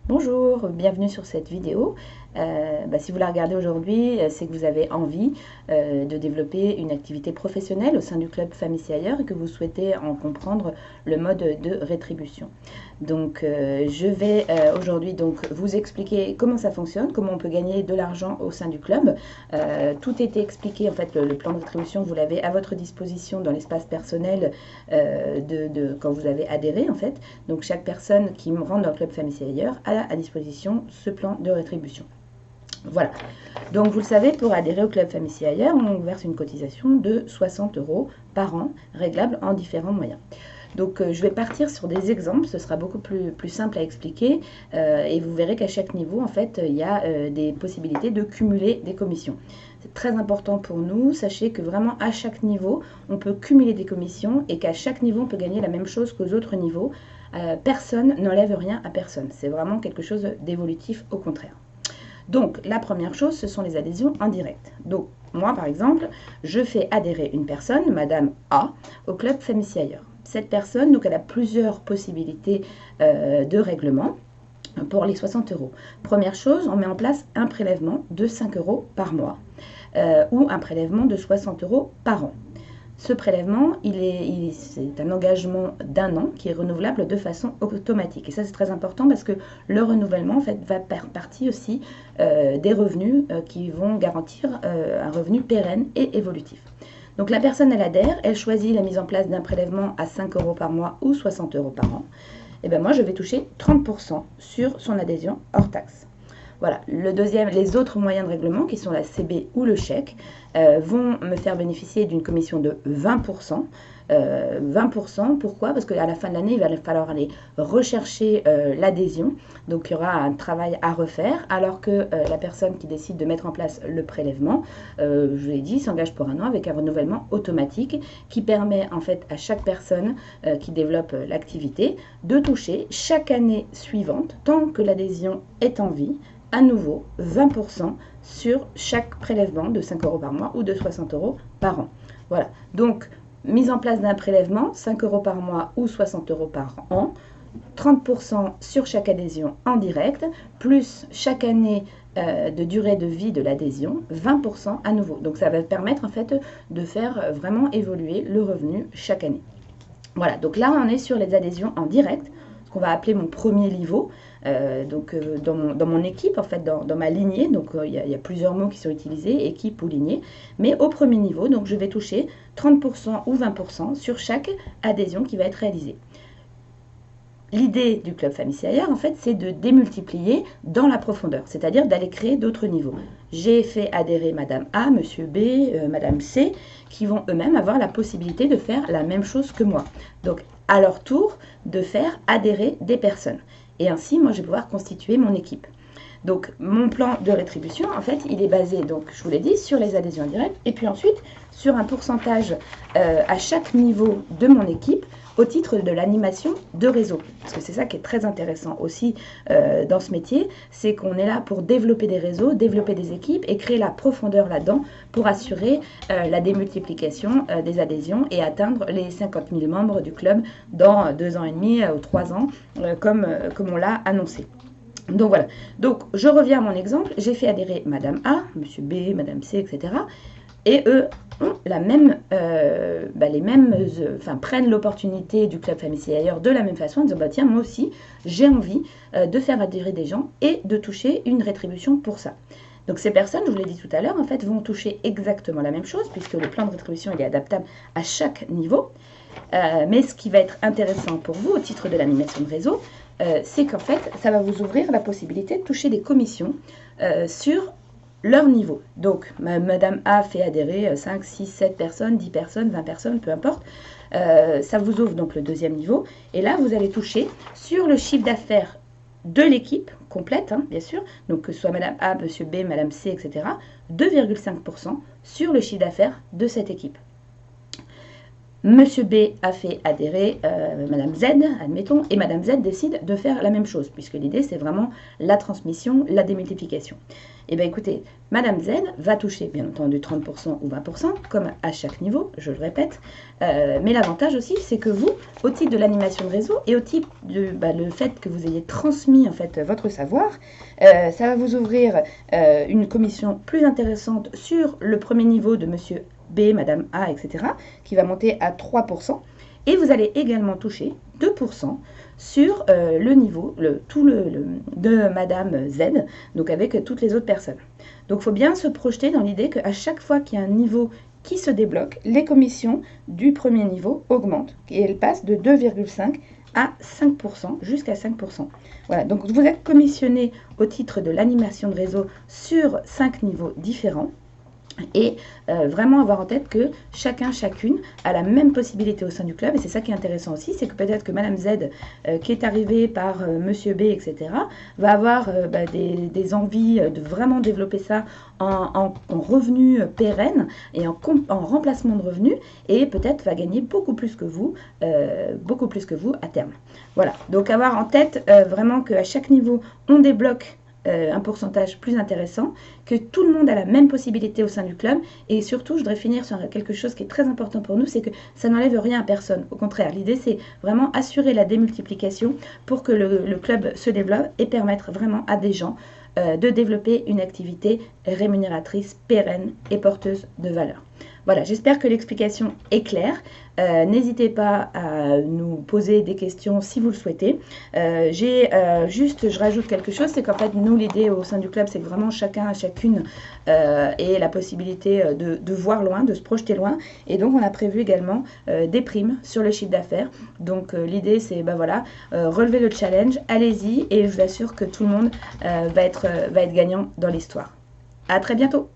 Bonjour, bienvenue sur cette vidéo. Si vous la regardez aujourd'hui, c'est que vous avez envie de développer une activité professionnelle au sein du club Famille C'est Ailleurs et que vous souhaitez en comprendre le mode de rétribution. Donc je vais aujourd'hui vous expliquer comment ça fonctionne, comment on peut gagner de l'argent au sein du club. Tout était expliqué, en fait, le plan de rétribution, vous l'avez à votre disposition dans l'espace personnel quand vous avez adhéré, en fait. Donc chaque personne qui me rentre dans le club Famille C'est Ailleurs a à disposition ce plan de rétribution. Voilà, donc vous le savez, pour adhérer au club Famille C'est Ailleurs, on verse une cotisation de 60 € par an, réglable en différents moyens. Donc je vais partir sur des exemples, ce sera beaucoup plus simple à expliquer et vous verrez qu'à chaque niveau, en fait, il y a des possibilités de cumuler des commissions. C'est très important pour nous, sachez que vraiment à chaque niveau, on peut cumuler des commissions et qu'à chaque niveau, on peut gagner la même chose qu'aux autres niveaux. Personne n'enlève rien à personne, c'est vraiment quelque chose d'évolutif au contraire. Donc, la première chose, ce sont les adhésions en direct. Donc, moi, par exemple, je fais adhérer une personne, Madame A, au club Famille C'est Ailleurs. Cette personne, donc, elle a plusieurs possibilités de règlement pour les 60 €. Première chose, on met en place un prélèvement de 5 € par mois ou un prélèvement de 60 € par an. Ce prélèvement, c'est un engagement d'1 an qui est renouvelable de façon automatique. Et ça, c'est très important parce que le renouvellement, en fait, va faire partie aussi des revenus qui vont garantir un revenu pérenne et évolutif. Donc la personne, elle adhère, elle choisit la mise en place d'un prélèvement à 5 € par mois ou 60 € par an. Et bien moi, je vais toucher 30 % sur son adhésion hors taxe. Voilà, les autres moyens de règlement, qui sont la CB ou le chèque, vont me faire bénéficier d'une commission de 20 %. 20 %, pourquoi? Parce qu'à la fin de l'année, il va falloir aller rechercher l'adhésion. Donc, il y aura un travail à refaire, alors que la personne qui décide de mettre en place le prélèvement, je vous l'ai dit, s'engage pour 1 an avec un renouvellement automatique qui permet en fait à chaque personne qui développe l'activité de toucher chaque année suivante, tant que l'adhésion est en vie, à nouveau 20 % sur chaque prélèvement de 5 € par mois ou de 60 € par an. Voilà, donc mise en place d'un prélèvement, 5 € par mois ou 60 € par an, 30 % sur chaque adhésion en direct, plus chaque année de durée de vie de l'adhésion, 20 % à nouveau. Donc ça va permettre en fait de faire vraiment évoluer le revenu chaque année. Voilà, donc là on est sur les adhésions en direct, ce qu'on va appeler mon premier niveau. Dans mon équipe, en fait, dans ma lignée, donc il y a plusieurs mots qui sont utilisés, équipe ou lignée, mais au premier niveau, donc je vais toucher 30 % ou 20 % sur chaque adhésion qui va être réalisée. L'idée du club Famille C'est Ailleurs, en fait, c'est de démultiplier dans la profondeur, c'est-à-dire d'aller créer d'autres niveaux. J'ai fait adhérer Madame A, Monsieur B, Madame C, qui vont eux-mêmes avoir la possibilité de faire la même chose que moi. Donc, à leur tour, de faire adhérer des personnes. Et ainsi, moi, je vais pouvoir constituer mon équipe. Donc, mon plan de rétribution, en fait, il est basé, donc, je vous l'ai dit, sur les adhésions directes, et puis ensuite, sur un pourcentage à chaque niveau de mon équipe, au titre de l'animation de réseau. Parce que c'est ça qui est très intéressant aussi dans ce métier, c'est qu'on est là pour développer des réseaux, développer des équipes et créer la profondeur là-dedans pour assurer la démultiplication des adhésions et atteindre les 50 000 membres du club dans 2 ans et demi ou 3 ans, comme on l'a annoncé. Donc voilà, donc je reviens à mon exemple, j'ai fait adhérer Madame A, Monsieur B, Madame C, etc. Et eux ont prennent l'opportunité du club Famille C'est Ailleurs de la même façon en disant tiens, moi aussi j'ai envie de faire adhérer des gens et de toucher une rétribution pour ça. Donc ces personnes, je vous l'ai dit tout à l'heure, en fait vont toucher exactement la même chose puisque le plan de rétribution il est adaptable à chaque niveau. Mais ce qui va être intéressant pour vous au titre de l'animation de réseau, c'est qu'en fait ça va vous ouvrir la possibilité de toucher des commissions sur leur niveau. Donc, Madame A fait adhérer 5, 6, 7 personnes, 10 personnes, 20 personnes, peu importe. Ça vous ouvre donc le deuxième niveau. Et là, vous allez toucher sur le chiffre d'affaires de l'équipe complète, hein, bien sûr. Donc, que ce soit Madame A, Monsieur B, Madame C, etc. 2,5 % sur le chiffre d'affaires de cette équipe. Monsieur B a fait adhérer Madame Z, admettons, et Madame Z décide de faire la même chose, puisque l'idée c'est vraiment la transmission, la démultiplication. Et bien écoutez, Madame Z va toucher bien entendu 30% ou 20%, comme à chaque niveau, je le répète, mais l'avantage aussi c'est que vous, au titre de l'animation de réseau et au titre de le fait que vous ayez transmis en fait votre savoir, ça va vous ouvrir une commission plus intéressante sur le premier niveau de Monsieur B, Madame A, etc., qui va monter à 3%. Et vous allez également toucher 2% sur le niveau de Madame Z, donc avec toutes les autres personnes. Donc il faut bien se projeter dans l'idée qu'à chaque fois qu'il y a un niveau qui se débloque, les commissions du premier niveau augmentent et elles passent de 2,5 à 5%, jusqu'à 5%. Voilà, donc vous êtes commissionné au titre de l'animation de réseau sur 5 niveaux différents. Et vraiment avoir en tête que chacune a la même possibilité au sein du club. Et c'est ça qui est intéressant aussi, c'est que peut-être que Madame Z, qui est arrivée par Monsieur B, etc., va avoir des envies de vraiment développer ça en revenu pérenne et en remplacement de revenus, et peut-être va gagner beaucoup plus que vous à terme. Voilà, donc avoir en tête vraiment qu'à chaque niveau, on débloque un pourcentage plus intéressant, que tout le monde a la même possibilité au sein du club. Et surtout, je voudrais finir sur quelque chose qui est très important pour nous, c'est que ça n'enlève rien à personne. Au contraire, l'idée, c'est vraiment assurer la démultiplication pour que le club se développe et permettre vraiment à des gens de développer une activité rémunératrice, pérenne et porteuse de valeur. Voilà, j'espère que l'explication est claire. N'hésitez pas à nous poser des questions si vous le souhaitez. Je rajoute quelque chose, c'est qu'en fait, nous, l'idée au sein du club, c'est que vraiment chacune ait la possibilité de voir loin, de se projeter loin. Et donc, on a prévu également des primes sur le chiffre d'affaires. Donc, l'idée, c'est, relever le challenge, allez-y, et je vous assure que tout le monde va être gagnant dans l'histoire. À très bientôt!